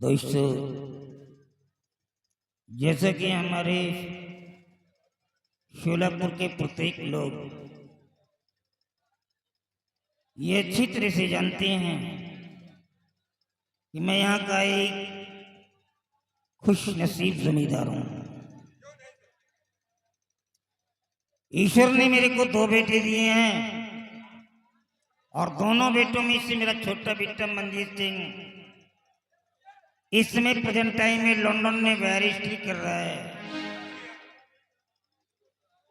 दोस्तों, जैसा कि हमारे शोलापुर के प्रत्येक लोग ये अच्छी तरह से जानते हैं कि मैं यहाँ का एक खुश नसीब जमींदार हूँ। ईश्वर ने मेरे को 2 बेटे दिए हैं और दोनों बेटों में से मेरा छोटा बेटा मनजीत सिंह इस समय प्रेजेंट टाइम में लंदन में बैरिस्ट्री कर रहा है,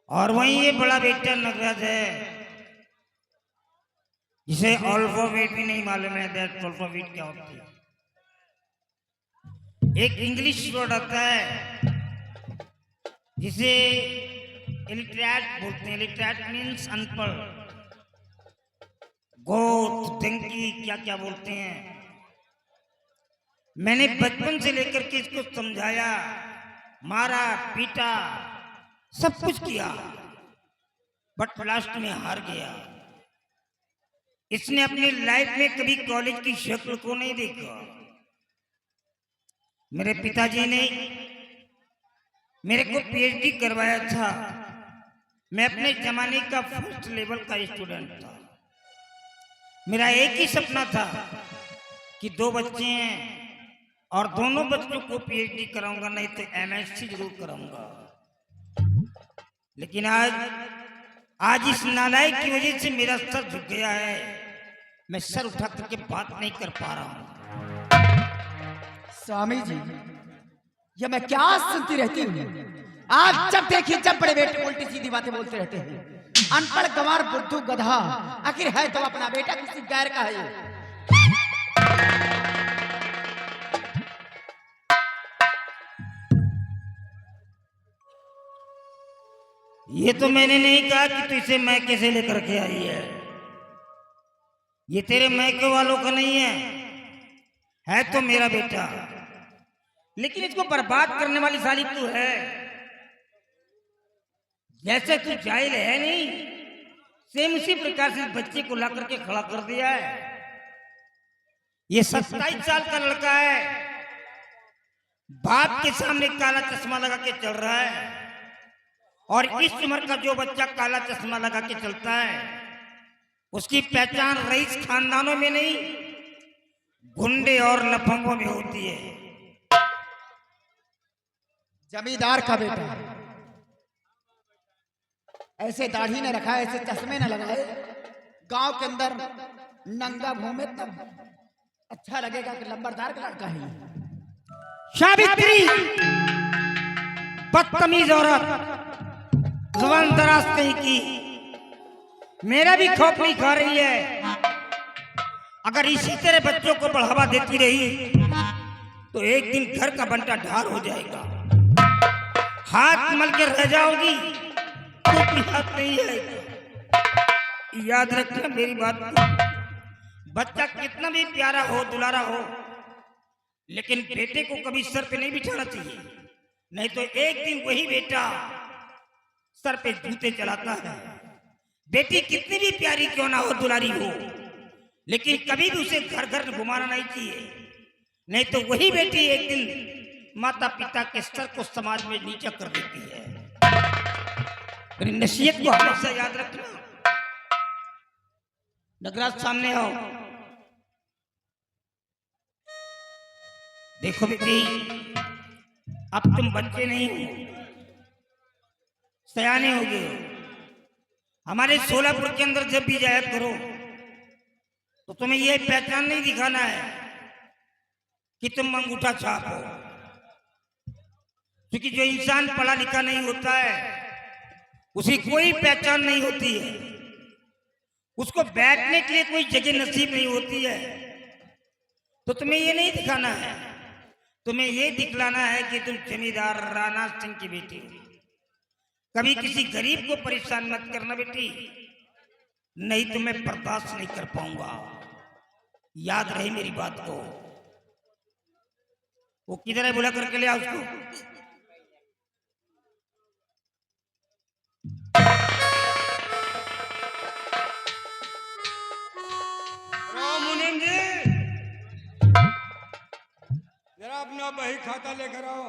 और वहीं ये बड़ा बेटा नगराज है जिसे अल्फाबेट भी नहीं मालूम है। दैट अल्फाबेट क्या होती है? एक इंग्लिश वर्ड आता है जिसे इलिटरेट बोलते हैं। इलिटरेट मीन्स अनपढ़, गोथ, डंकी, क्या क्या बोलते हैं। मैंने बचपन से लेकर के इसको समझाया, मारा, पीटा, सब कुछ किया, बट लास्ट में हार गया। इसने अपनी लाइफ में कभी कॉलेज की शक्ल को नहीं देखा। मेरे पिताजी ने मेरे को पीएचडी करवाया था। मैं अपने जमाने का फर्स्ट लेवल का स्टूडेंट था। मेरा एक ही सपना था कि 2 बच्चे हैं और दोनों बच्चों को पीएचडी कराऊंगा, नहीं तो एमएससी जरूर कराऊंगा। लेकिन आज इस नालायक की वजह से मेरा सर झुक गया है। मैं सर उठा करके बात नहीं कर पा रहा हूं। स्वामी जी, ये मैं क्या सुनती रहती हूँ। आप जब देखिए जब बड़े बेटे उल्टी सीधी बातें बोलते रहते हैं। अनपढ़, गंवार, बुद्धू, गधा, आखिर है तो अपना बेटा किसी गैर का है। ये तो मैंने नहीं कहा कि तू इसे मैं कैसे लेकर के आई है। ये तेरे मैके वालों का नहीं है तो मेरा बेटा। लेकिन इसको बर्बाद करने वाली साली तू है। जैसे तू जाहिल है नहीं, सेम उसी प्रकार से बच्चे को ला करके खड़ा कर दिया है। ये 27 साल का लड़का है, बाप के सामने काला चश्मा लगा के चल रहा है। और इस उम्र का जो बच्चा काला चश्मा लगा के चलता है, उसकी पहचान रईस खानदानों में नहीं, गुंडे और लफंगों में होती है। जमींदार का बेटा ऐसे दाढ़ी न रखा, ऐसे चश्मे न लगाए, गांव के अंदर नंगा घूमे तब अच्छा लगेगा कि लंबरदार का लड़का है। सावित्री, बदतमीज औरत, जुबान दराज कहीं की, मेरा भी खौफ नहीं खा रही है। अगर इसी तरह बच्चों को बढ़ावा देती रही तो एक दिन घर का बंटा ढार हो जाएगा। हाथ मल के रह जाओगी तो भी हाथ नहीं आएगा। याद रखना मेरी बात को। बच्चा कितना भी प्यारा हो, दुलारा हो, लेकिन बेटे को कभी सर पे नहीं बिठाना चाहिए, नहीं तो एक दिन वही बेटा सर पे जूते चलाता है। बेटी कितनी भी प्यारी क्यों ना हो, दुलारी हो, लेकिन कभी भी उसे घर घर घुमाना नहीं चाहिए, नहीं तो वही बेटी एक दिन माता पिता के स्तर को समाज में नीचा कर देती है। मेरी नसीहत को हमेशा याद रखना। नगराज सामने आओ। देखो बेटी, अब तुम बच्चे नहीं हो, सयाने हो गए हो। हमारे सोलापुर के अंदर जब भी जाया करो तो तुम्हें यह पहचान नहीं दिखाना है कि तुम अंगूठा छाप हो, क्योंकि जो इंसान पढ़ा लिखा नहीं होता है उसी कोई पहचान नहीं होती है। उसको बैठने के लिए कोई जगह नसीब नहीं होती है। तो तुम्हें ये नहीं दिखाना है, तुम्हें ये दिखलाना है कि तुम जमींदार राणा सिंह की बेटी हो। कभी किसी गरीब को परेशान मत करना बेटी, नहीं तो मैं बर्दाश्त नहीं कर पाऊंगा। याद रहे मेरी बात को। वो किधर है, बुला करके ले आओ उसको। अपना बही खाता लेकर आओ।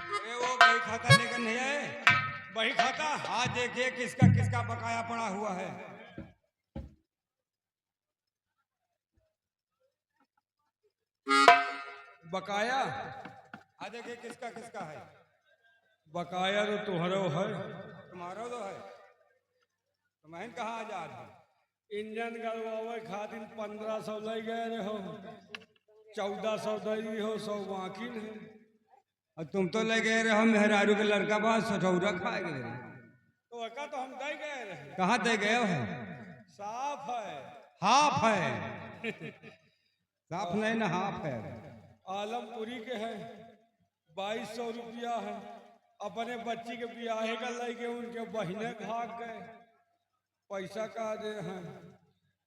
अरे वो बही खाता लेकर नहीं आए? बही खाता हाँ देखिए किसका किसका बकाया पड़ा हुआ है। बकाया हाँ देखिए किसका किसका है। बकाया तो तुम्हारो है। तुम्हारो तो है। तुम्हें कहाँ जा रहे? इंजन गड़वावे खातिर 1500 ले गए रहो, 1400 दे हो, 100 बाकी है। और तुम तो ले गए रहे हो मेहरारू के लड़का बात सठौरा खाए गए। तो एका तो हम दे गए रहे। कहाँ दे गए हो? साफ है। हाफ है। साफ नहीं ना हाफ है। आलमपुरी के है, 2200 रुपया है। अपने बच्ची के ब्याहे का लेके उनके बहने भाग गए, पैसा का दे हैं।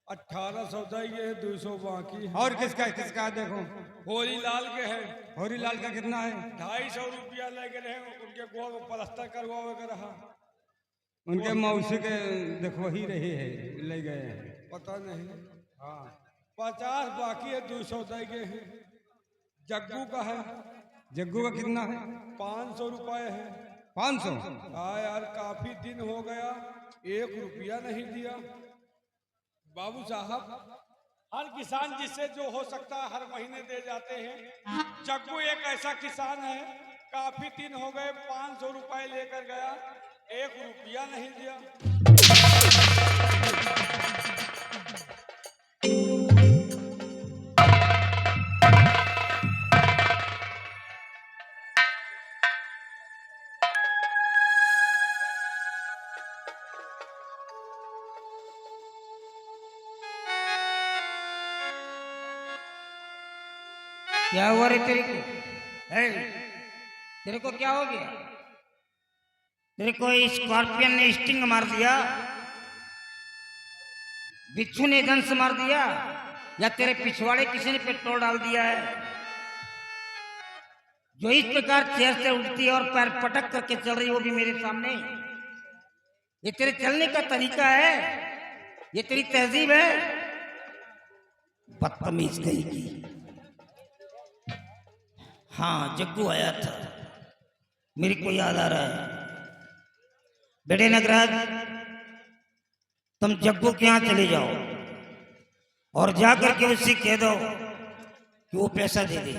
1800 दे गए, 200 बाकी है। और किसका किसका देखो? होली लाल के है, होरी लाल का कितना है? 250 रुपया लेके रहे। उनके गोड़ में प्लास्टर करवावे का रहा। उनके मौसी के देखो ही रही है, ले गए हैं। पता नहीं। हाँ 50 बाकी है, 200 दे गए हैं। जग्गू का है, जग्गू का कितना है? 500 रुपए है। 500। हाँ यार काफी दिन हो गया, 1 रुपया नहीं दिया। बाबू साहब हर किसान जिससे जो हो सकता है हर महीने दे जाते हैं। जग्गू एक ऐसा किसान है, काफी दिन हो गए, 500 रुपए लेकर गया, 1 रुपया नहीं दिया। क्या हुआ रे तेरे को? है? तेरे को क्या हो गया? तेरे को स्कॉर्पियन ने स्टिंग मार दिया, बिच्छू ने दंश मार दिया, या तेरे पिछवाड़े किसी ने पेट्रोल डाल दिया है? जो इस प्रकार चेयर से उठती है और पैर पटक करके चल रही है, वो भी मेरे सामने। ये तेरे चलने का तरीका है? ये तेरी तहजीब है? बदतमीज कहीं की। हाँ जग्गू आया था, मेरे को याद आ रहा है। बेटे नगराज, तुम जग्गू के यहाँ चले जाओ और जाकर के उससे कह दो कि वो पैसा दे दे।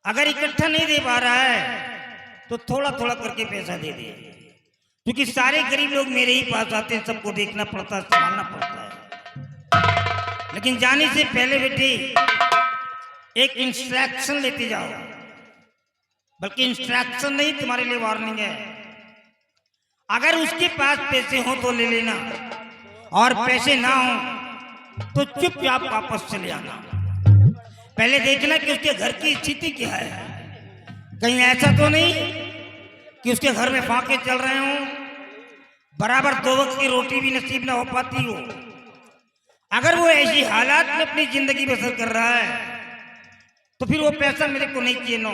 अगर इकट्ठा नहीं दे पा रहा है तो थोड़ा थोड़ा करके पैसा दे दे, क्योंकि सारे गरीब लोग मेरे ही पास आते हैं, सबको देखना पड़ता है, संभालना पड़ता है। लेकिन जाने से पहले बेटे एक इंस्ट्रक्शन लेते जाओ, बल्कि इंस्ट्रक्शन नहीं, तुम्हारे लिए वार्निंग है। अगर उसके पास पैसे हो तो ले लेना, और पैसे ना हो तो चुपचाप वापस चले आना। पहले देखना कि उसके घर की स्थिति क्या है। कहीं ऐसा तो नहीं कि उसके घर में फाके चल रहे हों, बराबर 2 वक्त की रोटी भी नसीब ना हो पाती हो। अगर वो ऐसी हालात में अपनी जिंदगी बसर कर रहा है तो फिर वो पैसा मेरे को नहीं चाहिए। नो,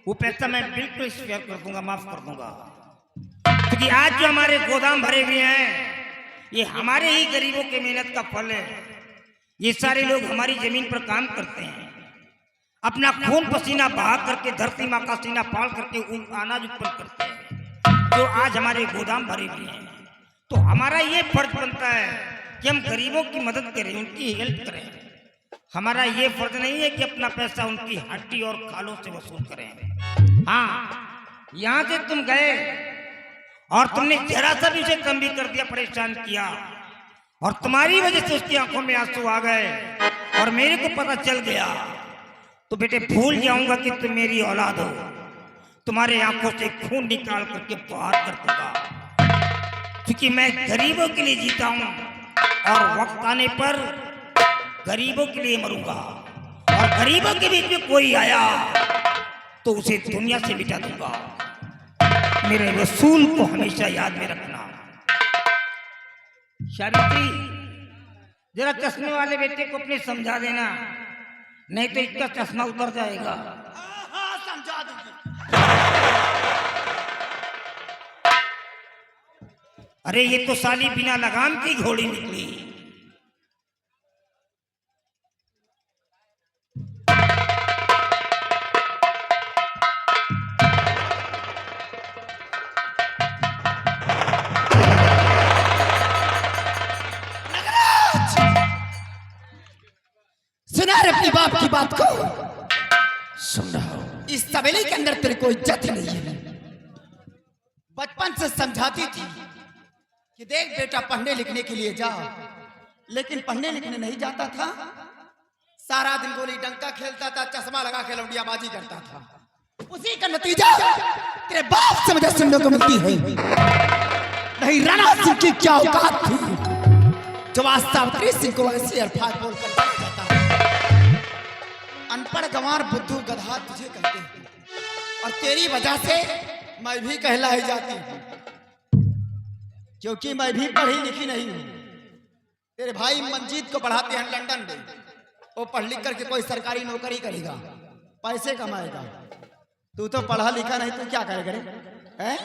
वो पैसा मैं बिल्कुल स्वीकार कर दूंगा, माफ कर दूंगा। क्योंकि आज जो हमारे गोदाम भरे हुए हैं, ये हमारे ही गरीबों के मेहनत का फल है। ये सारे लोग हमारी जमीन पर काम करते हैं, अपना खून पसीना बहा करके धरती माँ का सीना पाल करके अनाज उत्पन्न करते हैं, जो आज हमारे गोदाम भरे हुए हैं। तो हमारा ये फर्ज बनता है कि हम गरीबों की मदद करें, उनकी हेल्प करें। हमारा ये फर्ज नहीं है कि अपना पैसा उनकी हड्डी और खालों से वसूल करें। हाँ, यहाँ से तुम गए और तुमने जरा सा भी उसे कम भी कर दिया, परेशान किया, और तुम्हारी वजह से उसकी आंखों में आंसू आ गए और मेरे को पता चल गया, तो बेटे भूल जाऊंगा कि तुम मेरी औलाद हो। तुम्हारे आंखों से खून निकाल करके बाहर कर दूंगा, क्योंकि मैं गरीबों के लिए जीता हूं और वक्त आने पर गरीबों के लिए मरूंगा। और गरीबों के बीच में कोई आया तो उसे दुनिया से मिटा दूंगा। मेरे रसूल को हमेशा याद में रखना। सावित्री, जरा चश्मे वाले बेटे को अपने समझा देना, नहीं तो इसका चश्मा उतर जाएगा। हाँ समझा दूंगी। अरे ये तो साली बिना लगाम की घोड़ी निकली। सुना रे अपने बाप की बात को। सुन रहा हूं। इस तबेले के अंदर तेरे को इज्जत ही नहीं है। बचपन से समझाती थी कि देख बेटा पढ़ने लिखने के लिए जा, लेकिन पढ़ने लिखने नहीं जाता था। सारा दिन गोली डंका खेलता था, चश्मा लगा के लौंडियाबाजी करता था। उसी का नतीजा तेरे बाप से मुझे सुनने को मिलती है। नहीं राणा सिंह की क्या औकात थी जो आज सावित्री सिंह को ऐसे अल्फाज बोलकर बात जाता है। अनपढ़ गंवार बुद्धू गधा तुझे कहते हैं, और तेरी वजह से मैं भी कहलाई जाती हूँ, क्योंकि मैं भी पढ़ी लिखी नहीं हूँ। तेरे भाई मंजीत को पढ़ाते हैं लंदन में, वो पढ़ लिख करके कोई सरकारी नौकरी करेगा, पैसे कमाएगा। तू तो पढ़ा लिखा नहीं, तू क्या करेगा रे? हैं?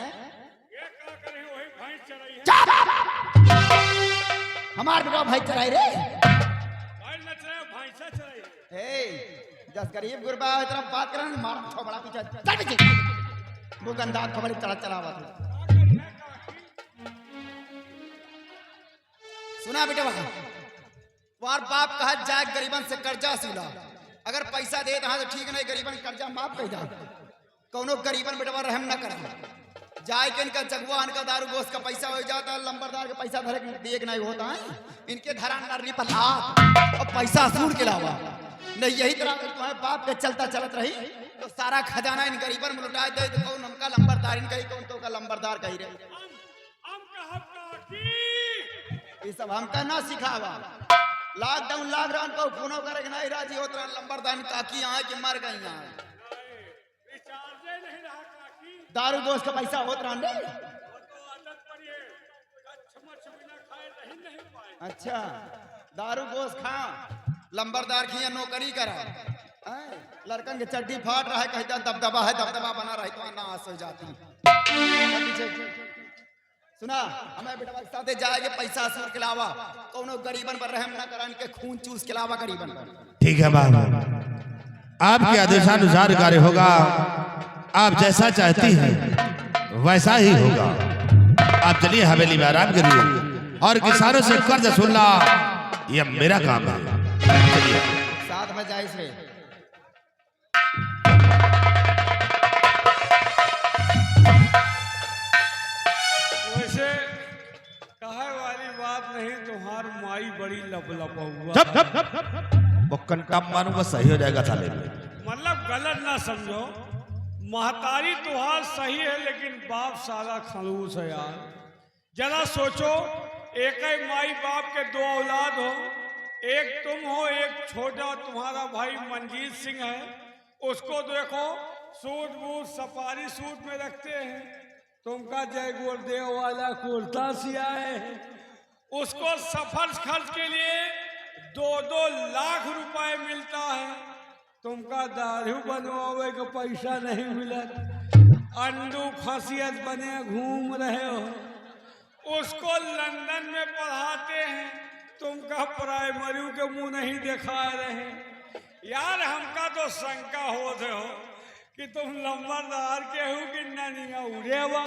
हमारे बेटा भाई चराई रे। जस गरीब गुरबा इतना बात करन मार छोबड़ा पीछे चल पीछे। वो गंदा खबर चलावा था। सुना बेटा वहां तुम्हार बाप कहा जाए गरीबन से कर्जा सीला, अगर पैसा दे तो ठीक नहीं, गरीबन कर्जा माफ कर जा। कौनो गरीबन बेटवा रहम न करा, जाए के इनका जगुआ इनका दारू गोश्त का पैसा हो जाता है, लंबरदार का पैसा धरे देख नहीं होता है। इनके धरा नरनी पर हाथ और पैसा सूर के अलावा नहीं। यही तरह तुम्हारे बाप के चलता चलत रही तो सारा खजाना इन गरीबन में लुटाए दे। तो कौन हमका लंबरदार इन कही, कौन तो का लंबरदार कही रहे। ये सब हमका ना सिखावा। लॉकडाउन लॉकडाउन को फोनो करे नहीं राजी होत रहा। लंबरदार काकी यहाँ की मर गई यहाँ, दारू गोश्त का पैसा होत रहा नहीं। अच्छा दारू गोश्त खा, लंबरदार की नौकरी करा। लड़कन के चड्डी फाट रहा है, कहता दबदबा है, दबदबा बना रहे तो नाश हो जाती। सुना हमें बेटा के साथ जाएंगे, पैसा सूर के अलावा कोनो गरीबन पर रहम न करा, इनके खून चूस के अलावा गरीबन पर। ठीक है बाबा, आपके आदेशानुसार कार्य होगा। आप जैसा चाहती हैं वैसा ही होगा। आप चलिए हवेली में आराम करिए, और किसानों से कर्ज सुनना यह मेरा काम है। चलिए साथ में जाए से। वैसे कहे वाली बात नहीं, तुम्हार माई बड़ी लपलपा हुआ। जब जब जब वो कंटा मारूंगा सही हो जाएगा साले में। मतलब गलत ना समझो, महतारी तुहार सही है लेकिन बाप साला खड़ूस है यार। जरा सोचो, एक ही माई बाप के दो औलाद हो, एक तुम हो, एक छोटा तुम्हारा भाई मंजीत सिंह है। उसको देखो सूट बूट सफारी सूट में रखते हैं, तुमका जय गुरुदेव वाला कुर्ता सिया है। उसको सफर खर्च के लिए 2-2 लाख रुपए मिलता है, तुमका दारू बनवावे का पैसा नहीं मिला। अंडू खसियत बने घूम रहे हो। उसको लंदन में पढ़ाते हैं, तुमका प्राइमरी के मुंह नहीं दिखा रहे। यार हमका तो शंका होते हो कि तुम लंबरदार के हो कि ननिया उड़ेवा।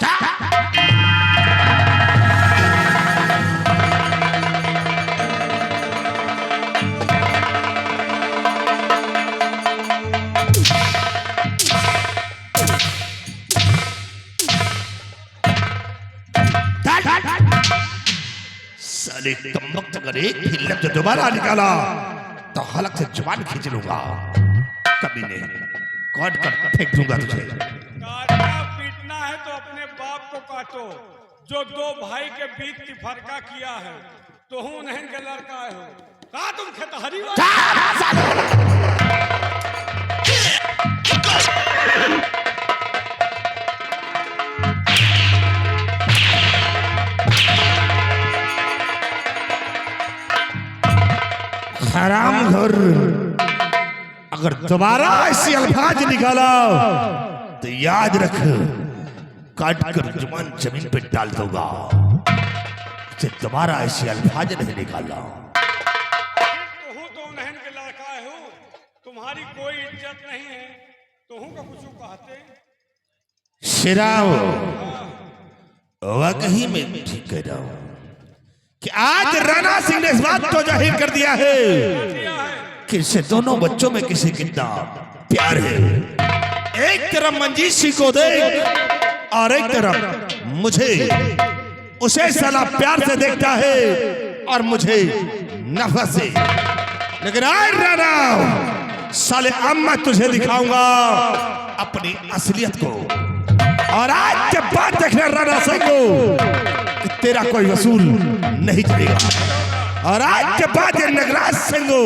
साले तम्बक अगर एक भी लफ्ज दोबारा निकाला तो हलक से जुबान खींच लूंगा। कभी नहीं, काट कर फेंक दूंगा तुझे। काटना पीटना है तो अपने बाप को काटो, जो 2 भाई के बीच की फरका किया है। तो हूं नहीं के लड़का हो का तुम खेतहरी हराम घोर, अगर दोबारा ऐसे अल्फाज निकाला तो याद रख, काट कर जुबान जमीन पे डाल दूंगा। से दोबारा ऐसे अल्फाज नहीं निकाला। तो हूँ तो नहन के लड़का हूँ, तुम्हारी कोई इज्जत नहीं है, तो हूँ का कुछ कहते शिराव वाकई में ठीक कह रहा हूं कि आज राणा सिंह ने इस बात को जाहिर कर दिया है कि इससे दोनों बच्चों में किसी कितना प्यार है। एक तरफ मंजीत सिंह को देख और एक तरफ मुझे, उसे साला प्यार से देखता है और मुझे नफरत से। लेकिन आज राणा साले अब मैं तुझे दिखाऊंगा अपनी असलियत को। और आज जब बात देखना राणा सिंह को कि तेरा कोई वसूल नहीं चलेगा। और आज जब बात नगराज सिंह को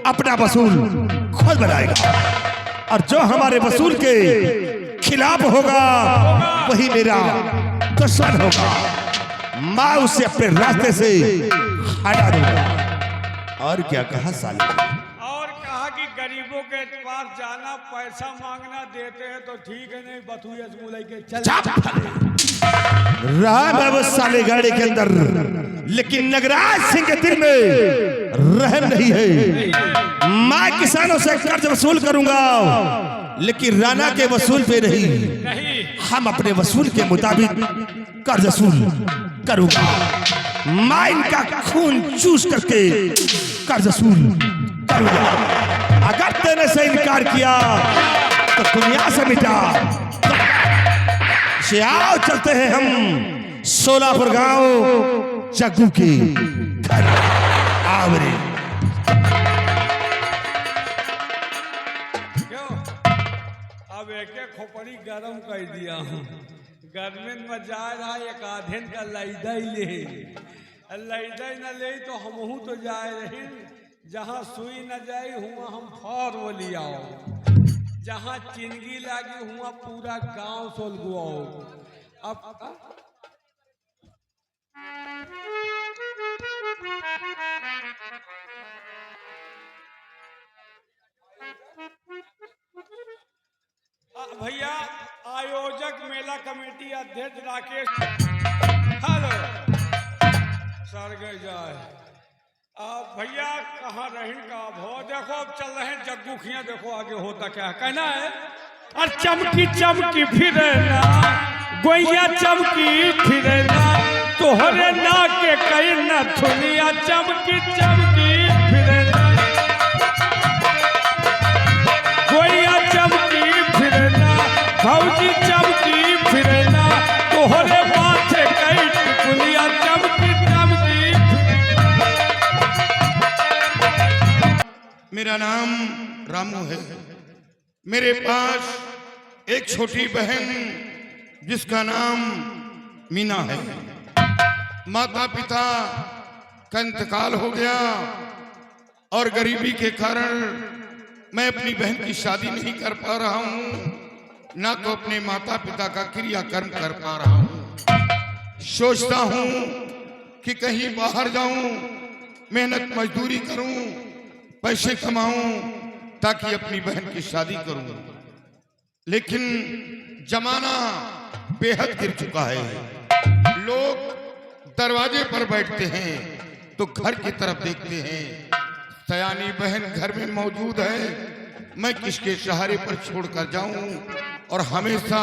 अपना वसूल खुद बनाएगा। और जो हमारे वसूल के खिलाफ होगा वही मेरा दुश्मन होगा। मैं उसे अपने रास्ते से हटा दूंगा। और क्या कहा साले? और कहा कि गरीबों के पास जाना, पैसा मांगना, देते हैं तो ठीक है, नहीं बथुए मुलाई के चल रहा है वो साले गाड़ी के अंदर, लेकिन नगराज सिंह के दिल में रहम नहीं है। मैं किसानों से कर्ज वसूल करूंगा, लेकिन राणा के वसूल पे नहीं। हम अपने वसूल के मुताबिक कर्ज वसूल करूंगा। मैं इनका खून चूस करके कर्ज वसूल करूंगा। अगर तेने से इनकार किया तो दुनिया से मिटा। आओ चलते हैं हम सोलापुर गांव जग्गू के घर। आवरे क्यों अब एक एक खोपड़ी गरम कर दिया हूँ। गर्मिन में जा रहा एक आधेन का लैदा ही ले, लैदा न ले तो हमहू तो जाए रही। जहाँ सुई न जाए हुआ हम फौर वो लियाओ, जहाँ चिंगी लागी हुआ पूरा गांव सोलगुआओ। अब भैया आयोजक मेला कमेटी अध्यक्ष राकेश, हेलो सर गए जाए। आप भैया कहाँ रहें का भो, देखो अब चल रहे हैं जग्गू खिया, देखो आगे होता क्या है। कहना है और चमकी चमकी फिरना गोइया, चमकी फिरना तोहरे ना के कई न थुनिया, चमकी चमकी फिरना गोइया, चमकी फिरना भौजी, चमकी फिरना तोहरे माथे कई टिकुलिया, चमकी चमकी। मेरा नाम रामू है। मेरे पास एक छोटी बहन जिसका नाम मीना है। माता पिता का इंतकाल हो गया और गरीबी के कारण मैं अपनी बहन की शादी नहीं कर पा रहा हूँ, ना तो अपने माता पिता का क्रियाकर्म कर पा रहा हूँ। सोचता हूँ कि कहीं बाहर जाऊं, मेहनत मजदूरी करूं, पैसे कमाऊं ताकि अपनी बहन की शादी करूं। लेकिन जमाना बेहद गिर चुका है। लोग दरवाजे पर बैठते हैं तो घर की तरफ देखते हैं। सयानी बहन घर में मौजूद है, मैं किसके सहारे पर छोड़कर जाऊं और हमेशा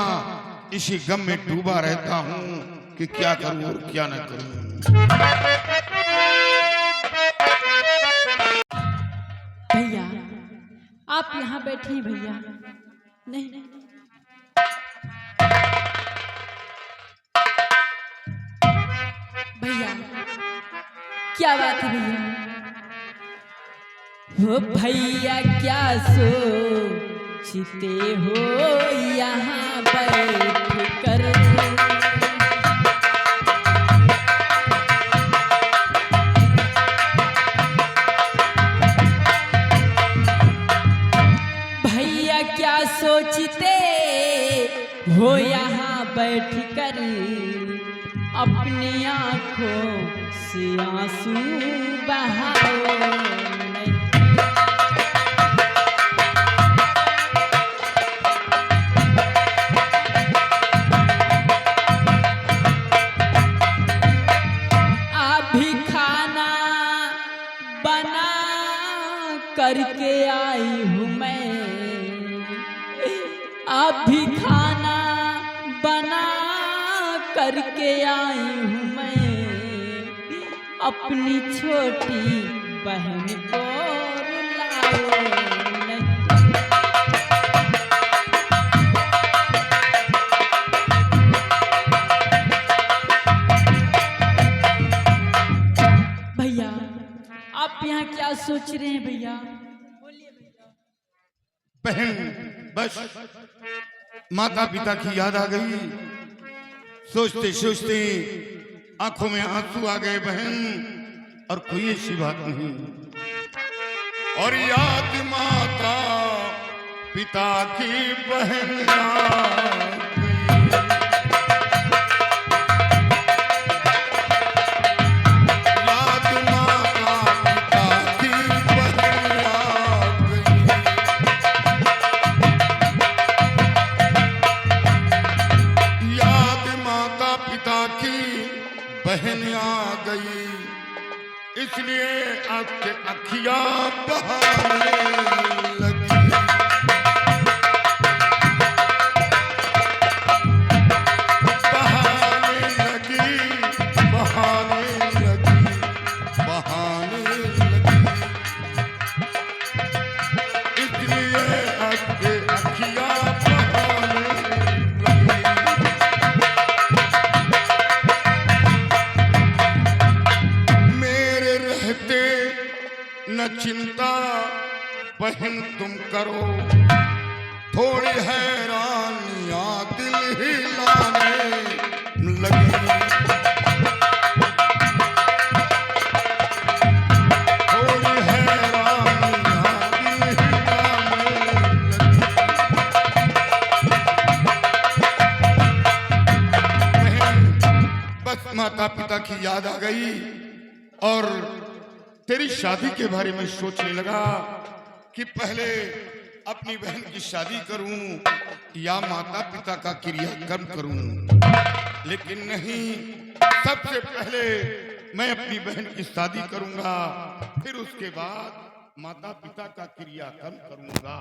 इसी गम में डूबा रहता हूं कि क्या करूं और क्या न करूं। भैया आप यहाँ बैठे हैं भैया। नहीं नहीं भैया, क्या बात है भैया? हो भैया क्या सोचते हो यहाँ बैठ कर? भैया क्या सोचते हो यहाँ बैठ कर? अपनी आंखों से आंसू बहाओ नहीं। करके आई हूँ मैं, अभी खाना बना करके आई हूँ मैं, अपनी छोटी बहन को रुलाओ नहीं। भैया आप यहाँ क्या सोच रहे हैं भैया? बहन बस माता पिता की याद आ गई, सोचते सोचते आंखों में आंसू आ गए बहन, और कोई ऐसी बात नहीं। और याद माता पिता की बहन याद बहन आ गई, इसलिए आपके अखियां बहाने लगी। बहाने लगी, बहाने लगी, बहाने लगी, इसलिए आपके अखियां बहाने लगी। न चिंता बहन तुम करो, थोड़ी हैरानियां दिल हिलाने लगी। थोड़ी हैरानियां दिल हिलाने लगी। बहन बस माता पिता की याद आ गई और तेरी शादी के बारे में सोचने लगा कि पहले अपनी बहन की शादी करूं या माता पिता का क्रियाकर्म करूं, लेकिन नहीं, सबसे पहले मैं अपनी बहन की शादी करूंगा, फिर उसके बाद माता पिता का क्रियाकर्म करूंगा।